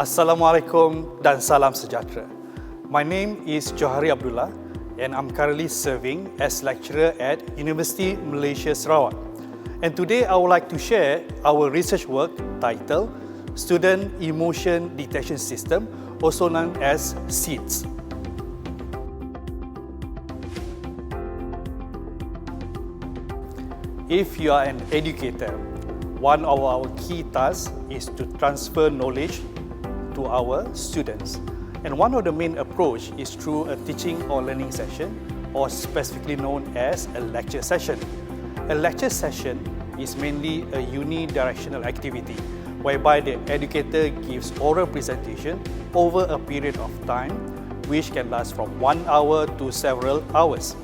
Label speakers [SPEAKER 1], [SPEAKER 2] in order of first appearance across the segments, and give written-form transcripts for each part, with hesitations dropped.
[SPEAKER 1] Assalamualaikum dan salam sejahtera. My name is Johari Abdullah and I'm currently serving as lecturer at University Malaysia Sarawak. And today I would like to share our research work titled Student Emotion Detection System, also known as SEEDS. If you are an educator, one of our key tasks is to transfer knowledge to our students. And one of the main approach is through a teaching or learning session, or specifically known as a lecture session. A lecture session is mainly a unidirectional activity whereby the educator gives oral presentation over a period of time which can last from 1 hour to several hours.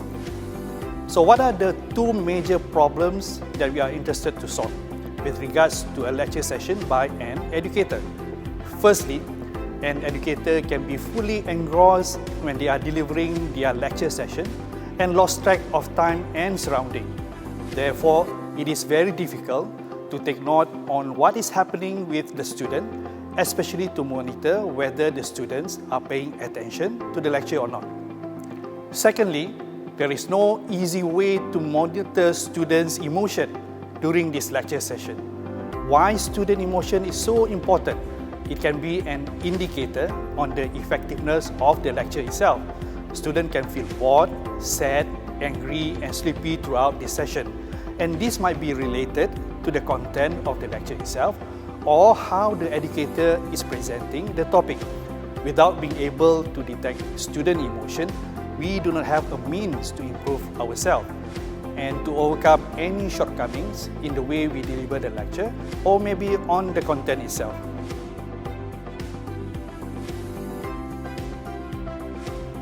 [SPEAKER 1] So what are the two major problems that we are interested to solve with regards to a lecture session by an educator? Firstly, an educator can be fully engrossed when they are delivering their lecture session and lost track of time and surrounding. Therefore, it is very difficult to take note on what is happening with the student, especially to monitor whether the students are paying attention to the lecture or not. Secondly, there is no easy way to monitor students' emotion during this lecture session. Why student emotion is so important? It can be an indicator on the effectiveness of the lecture itself. Students can feel bored, sad, angry, and sleepy throughout the session. And this might be related to the content of the lecture itself or how the educator is presenting the topic. Without being able to detect student emotion, we do not have a means to improve ourselves and to overcome any shortcomings in the way we deliver the lecture or maybe on the content itself.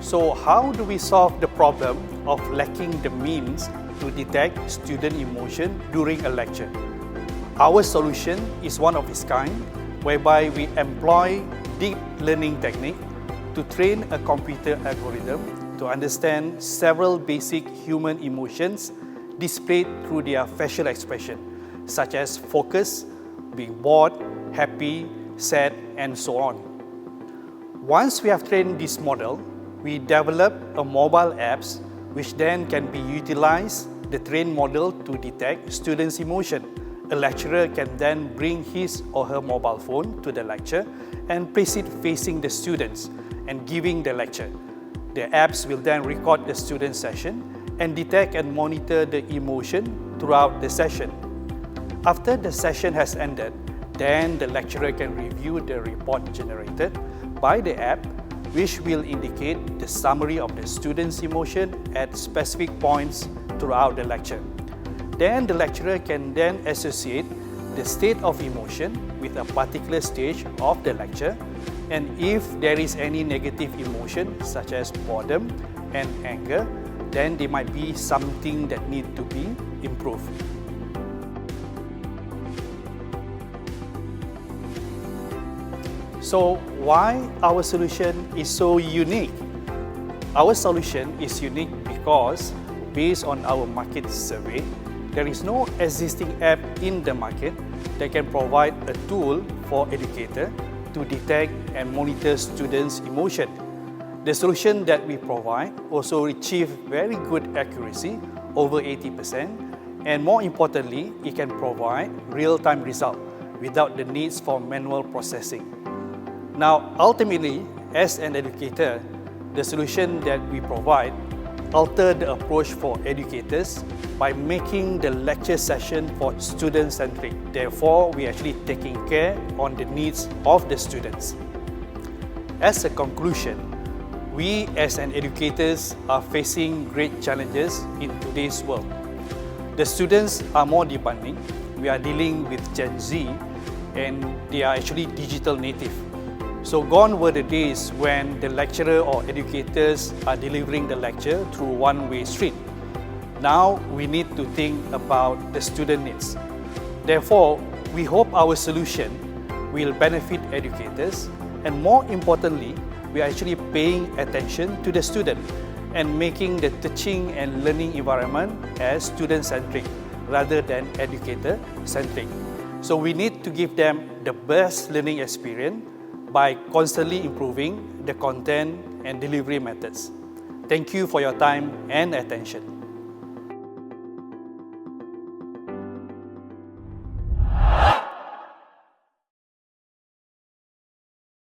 [SPEAKER 1] So how do we solve the problem of lacking the means to detect student emotion during a lecture? Our solution is one of its kind, whereby we employ deep learning technique to train a computer algorithm to understand several basic human emotions displayed through their facial expression, such as focus, being bored, happy, sad, and so on. Once we have trained this model, we develop a mobile apps which then can be utilized the trained model to detect students' emotion. A lecturer can then bring his or her mobile phone to the lecture and place it facing the students and giving the lecture. The apps will then record the student session and detect and monitor the emotion throughout the session. After the session has ended, then the lecturer can review the report generated by the app, which will indicate the summary of the student's emotion at specific points throughout the lecture. Then the lecturer can then associate the state of emotion with a particular stage of the lecture, and if there is any negative emotion such as boredom and anger, then there might be something that needs to be improved. So why our solution is so unique? Our solution is unique because based on our market survey, there is no existing app in the market that can provide a tool for educator to detect and monitor students' emotion. The solution that we provide also achieve very good accuracy, over 80%, and more importantly, it can provide real-time result without the needs for manual processing. Now, ultimately, as an educator, the solution that we provide alter the approach for educators by making the lecture session for student-centric. Therefore, we are actually taking care on the needs of the students. As a conclusion, we as an educators are facing great challenges in today's world. The students are more demanding. We are dealing with Gen Z and they are actually digital native. So gone were the days when the lecturer or educators are delivering the lecture through one-way street. Now we need to think about the student needs. Therefore, we hope our solution will benefit educators, and more importantly, we are actually paying attention to the student and making the teaching and learning environment as student-centric rather than educator-centric. So we need to give them the best learning experience by constantly improving the content and delivery methods. Thank you for your time and attention.